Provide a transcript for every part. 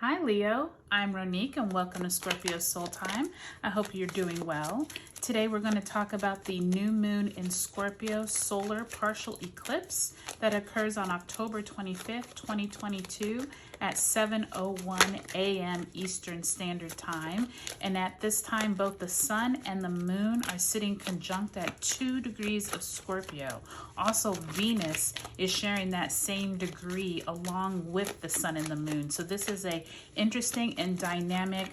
Hi Leo, I'm Ronique and welcome to Scorpio Soul Time. I hope you're doing well. Today we're going to talk about the new moon in Scorpio Solar Partial Eclipse that occurs on October 25th, 2022 at 7:01 a.m. Eastern Standard Time. And at this time, both the sun and the moon are sitting conjunct at 2 degrees of Scorpio. Also, Venus is sharing that same degree along with the sun and the moon. So this is a interesting and dynamic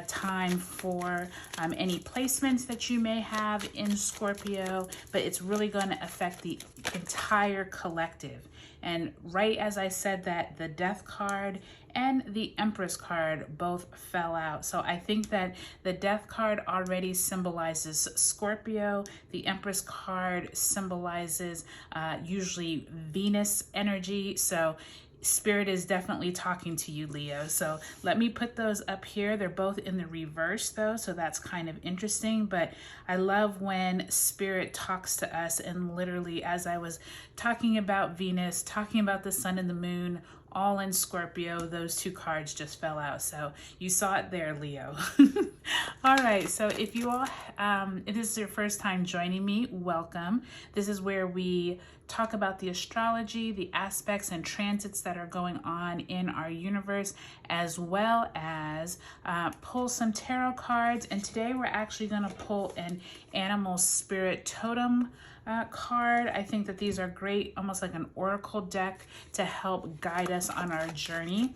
time for any placements that you may have in Scorpio, but it's really going to affect the entire collective. And right as I said that, the Death card and the Empress card both fell out. So I think that the Death card already symbolizes Scorpio. The Empress card symbolizes usually Venus energy. So Spirit is definitely talking to you, Leo. So let me put those up here. They're both in the reverse though, so that's kind of interesting. But I love when Spirit talks to us, and literally as I was talking about Venus, talking about the sun and the moon, all in Scorpio, those two cards just fell out. So you saw it there, Leo. All right, so if you all, if this is your first time joining me, welcome. This is where we talk about the astrology, the aspects and transits that are going on in our universe, as well as pull some tarot cards. And today we're actually going to pull an animal spirit totem card. I think that these are great, almost like an oracle deck to help guide us on our journey.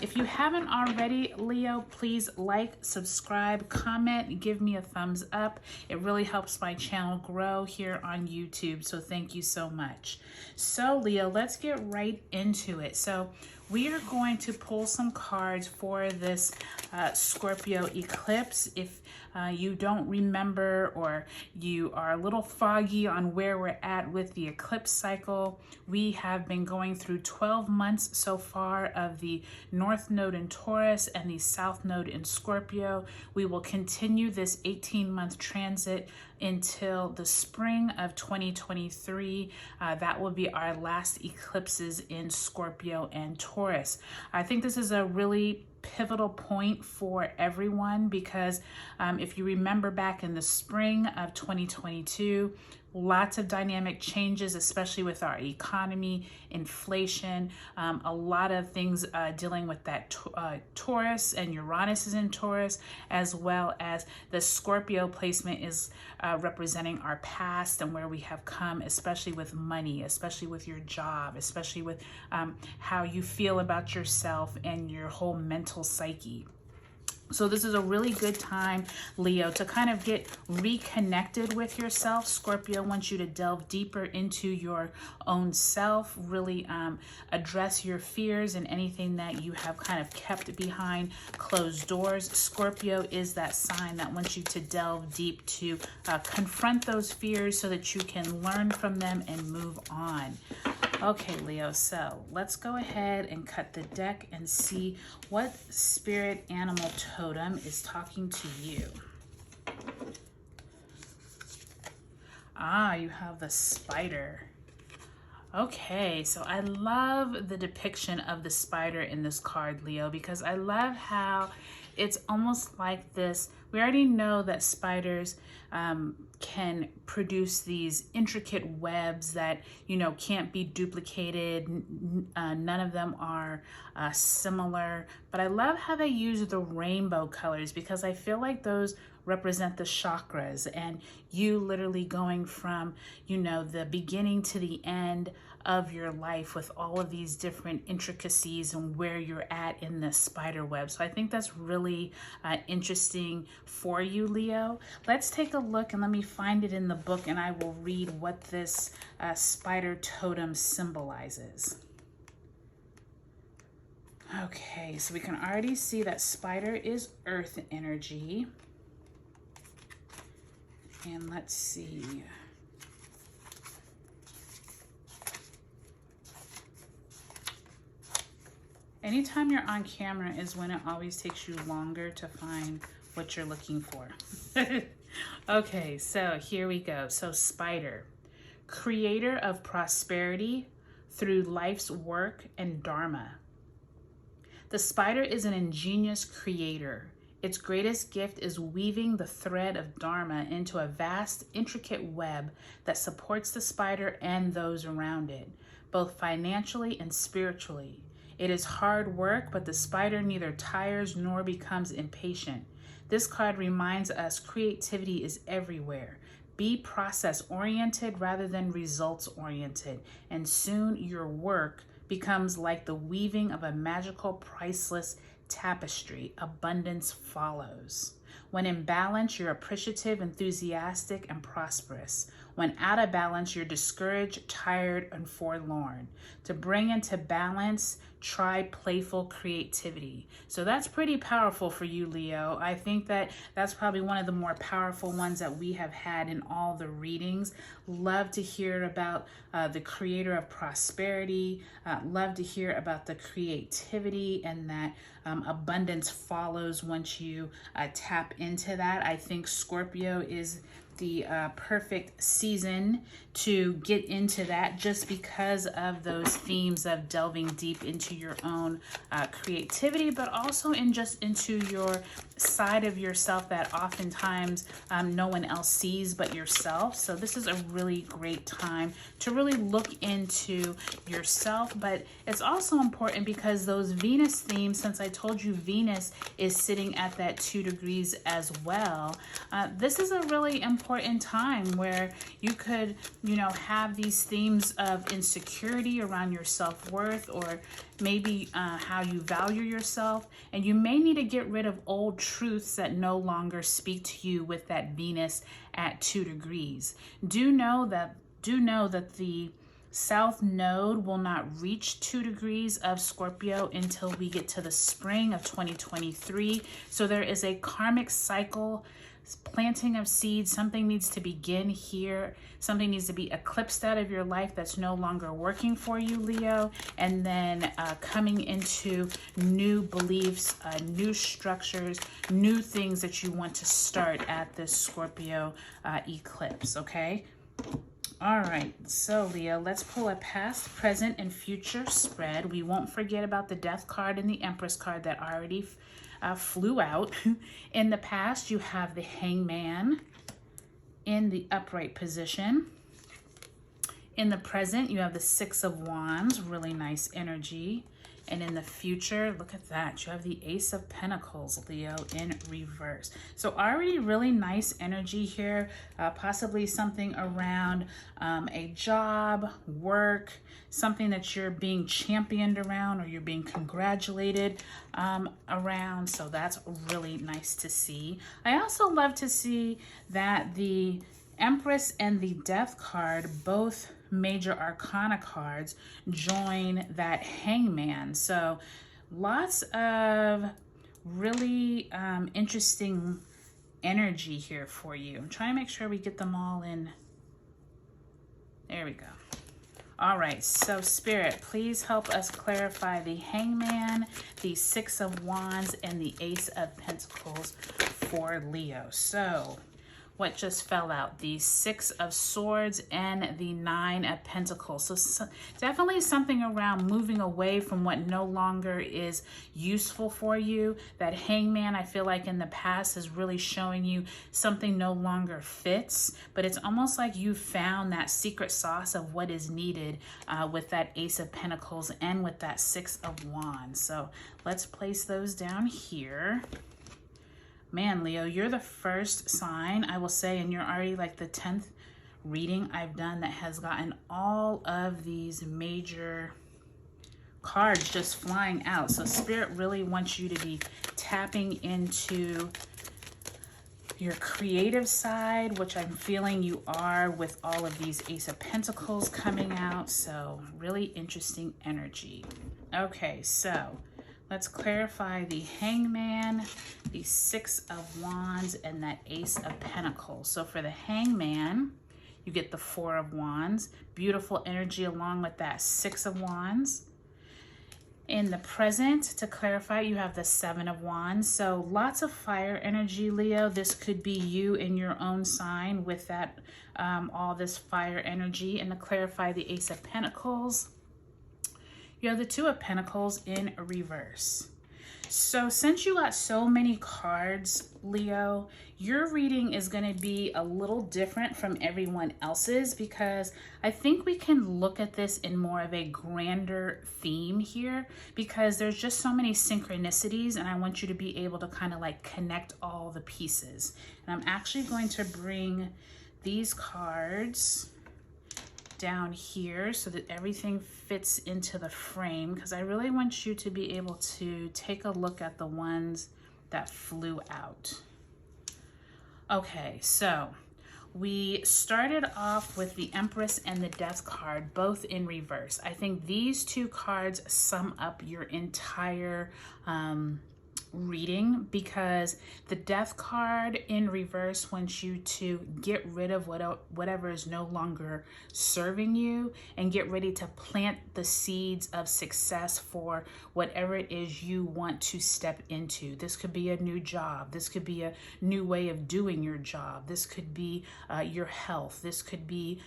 If you haven't already, Leo, please like, subscribe, comment, give me a thumbs up. It really helps my channel grow here on YouTube, so thank you so much. So Leo, let's get right into it. So we are going to pull some cards for this Scorpio eclipse. If you don't remember, or you are a little foggy on where we're at with the eclipse cycle, we have been going through 12 months so far of the North Node in Taurus and the South Node in Scorpio. We will continue this 18-month transit until the spring of 2023. That will be our last eclipses in Scorpio and Taurus. I think this is a really pivotal point for everyone because if you remember back in the spring of 2022, lots of dynamic changes, especially with our economy, inflation, a lot of things dealing with that Taurus, and Uranus is in Taurus, as well as the Scorpio placement is representing our past and where we have come, especially with money, especially with your job, especially with how you feel about yourself and your whole mental psyche. So this is a really good time, Leo, to kind of get reconnected with yourself. Scorpio wants you to delve deeper into your own self, really address your fears and anything that you have kind of kept behind closed doors. Scorpio is that sign that wants you to delve deep, to confront those fears so that you can learn from them and move on. Okay, Leo, so let's go ahead and cut the deck and see what spirit animal totem is talking to you. You have the spider. Okay, so I love the depiction of the spider in this card, Leo, because I love how it's almost like this. We already know that spiders can produce these intricate webs that, you know, can't be duplicated. None of them are similar. But I love how they use the rainbow colors because I feel like those represent the chakras, and you literally going from, you know, the beginning to the end of your life with all of these different intricacies and where you're at in the spider web. So I think that's really interesting for you, Leo. Let's take a look, and let me find it in the book, and I will read what this spider totem symbolizes. Okay, so we can already see that spider is earth energy. And let's see. Anytime you're on camera is when it always takes you longer to find what you're looking for. Okay, so here we go. So spider, creator of prosperity through life's work and dharma. The spider is an ingenious creator. Its greatest gift is weaving the thread of Dharma into a vast, intricate web that supports the spider and those around it, both financially and spiritually. It is hard work, but the spider neither tires nor becomes impatient. This card reminds us creativity is everywhere. Be process-oriented rather than results-oriented, and soon your work becomes like the weaving of a magical, priceless tapestry. Abundance follows. When in balance, you're appreciative, enthusiastic, and prosperous. When out of balance, you're discouraged, tired, and forlorn. To bring into balance, try playful creativity. So that's pretty powerful for you, Leo. I think that that's probably one of the more powerful ones that we have had in all the readings. Love to hear about the creator of prosperity. Love to hear about the creativity and that abundance follows once you tap into that. I think Scorpio is the perfect season to get into that, just because of those themes of delving deep into your own creativity, but also into your side of yourself that oftentimes no one else sees but yourself. So this is a really great time to really look into yourself. But it's also important because those Venus themes, since I told you Venus is sitting at that 2 degrees as well, this is a really important time where you could, have these themes of insecurity around your self-worth, or maybe how you value yourself. And you may need to get rid of old truths that no longer speak to you with that Venus at 2 degrees. Do know that the South Node will not reach 2 degrees of Scorpio until we get to the spring of 2023. So there is a karmic cycle, planting of seeds. Something needs to begin here. Something needs to be eclipsed out of your life that's no longer working for you, Leo. And then coming into new beliefs, new structures, new things that you want to start at this Scorpio eclipse, okay? All right, so Leo, let's pull a past, present, and future spread. We won't forget about the Death card and the Empress card that already flew out. In the past, you have the Hangman in the upright position. In the present, you have the Six of Wands, really nice energy. And in the future, look at that. You have the Ace of Pentacles, Leo, in reverse. So already really nice energy here. Possibly something around a job, work, something that you're being championed around or you're being congratulated around. So that's really nice to see. I also love to see that the Empress and the Death card, both major arcana cards, join that Hangman. So lots of really interesting energy here for you. I'm trying to make sure we get them all in. There we go. All right, so Spirit, please help us clarify the Hangman, the Six of Wands, and the Ace of Pentacles for Leo. So what just fell out? The Six of Swords and the Nine of Pentacles. So definitely something around moving away from what no longer is useful for you. That Hangman, I feel like in the past, is really showing you something no longer fits, but it's almost like you found that secret sauce of what is needed with that Ace of Pentacles and with that Six of Wands. So let's place those down here. Man, Leo, you're the first sign, I will say, and you're already like the 10th reading I've done that has gotten all of these major cards just flying out. So Spirit really wants you to be tapping into your creative side, which I'm feeling you are with all of these Ace of Pentacles coming out. So really interesting energy. Okay, so let's clarify the Hangman, the Six of Wands, and that Ace of Pentacles. So for the Hangman, you get the Four of Wands. Beautiful energy along with that Six of Wands. In the present, to clarify, you have the Seven of Wands. So lots of fire energy, Leo. This could be you in your own sign with that, all this fire energy. And to clarify, the Ace of Pentacles, you have the Two of Pentacles in reverse. So since you got so many cards, Leo, your reading is going to be a little different from everyone else's because I think we can look at this in more of a grander theme here because there's just so many synchronicities and I want you to be able to kind of like connect all the pieces. And I'm actually going to bring these cards down here so that everything fits into the frame because I really want you to be able to take a look at the ones that flew out. Okay, so we started off with the Empress and the Death card, both in reverse. I think these two cards sum up your entire reading because the Death card in reverse wants you to get rid of whatever is no longer serving you and get ready to plant the seeds of success for whatever it is you want to step into. This could be a new job. This could be a new way of doing your job. This could be your health. This could be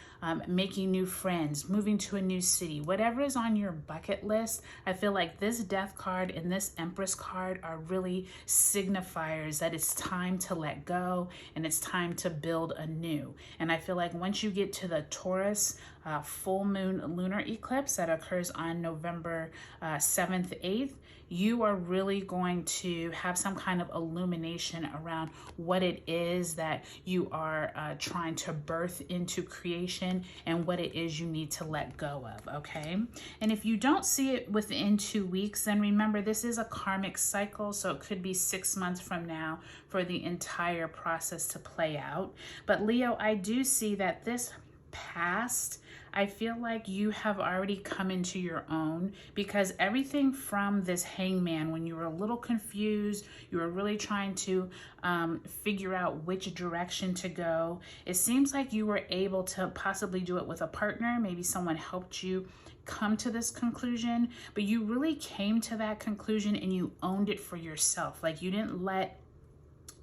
making new friends, moving to a new city. Whatever is on your bucket list, I feel like this Death card and this Empress card are really signifiers that it's time to let go and it's time to build anew. And I feel like once you get to the Taurus full moon lunar eclipse that occurs on November 7th, 8th, you are really going to have some kind of illumination around what it is that you are trying to birth into creation and what it is you need to let go of, okay? And if you don't see it within 2 weeks, then remember this is a karmic cycle, so it could be 6 months from now for the entire process to play out. But Leo, I do see that this past, I feel like you have already come into your own because everything from this Hangman, when you were a little confused, you were really trying to figure out which direction to go. It seems like you were able to possibly do it with a partner. Maybe someone helped you come to this conclusion, but you really came to that conclusion and you owned it for yourself. Like you didn't let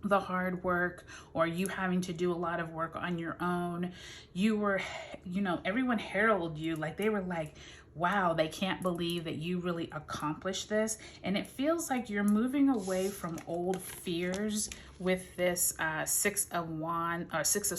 the hard work or you having to do a lot of work on your own. You were, you know, everyone heralded you. Like they were like, wow, they can't believe that you really accomplished this. And it feels like you're moving away from old fears with this Six of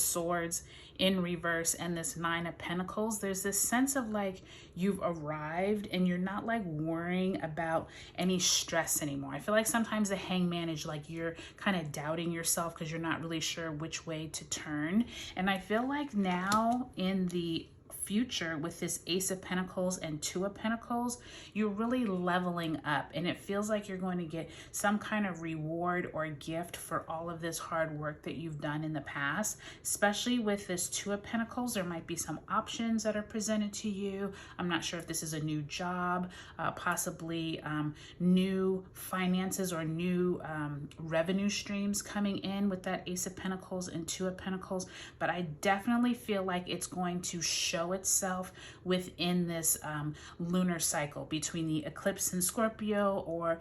Swords in reverse and this Nine of Pentacles. There's this sense of like you've arrived and you're not like worrying about any stress anymore. I feel like sometimes the Hangman is like you're kind of doubting yourself because you're not really sure which way to turn. And I feel like now in the future with this Ace of Pentacles and Two of Pentacles, you're really leveling up and it feels like you're going to get some kind of reward or gift for all of this hard work that you've done in the past. Especially with this Two of Pentacles, there might be some options that are presented to you. I'm not sure if this is a new job, possibly new finances or new revenue streams coming in with that Ace of Pentacles and Two of Pentacles, but I definitely feel like it's going to show itself within this lunar cycle between the eclipse in Scorpio or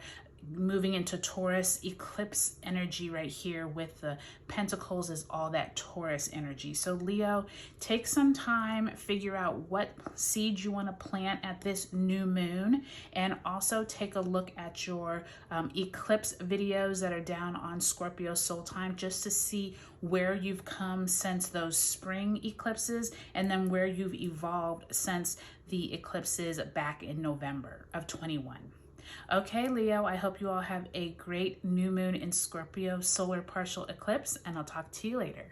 moving into Taurus. Eclipse energy right here with the Pentacles is all that Taurus energy. So Leo, take some time, figure out what seeds you want to plant at this new moon, and also take a look at your eclipse videos that are down on Scorpio Soul Time just to see where you've come since those spring eclipses and then where you've evolved since the eclipses back in November of 21. Okay, Leo, I hope you all have a great new moon in Scorpio solar partial eclipse, and I'll talk to you later.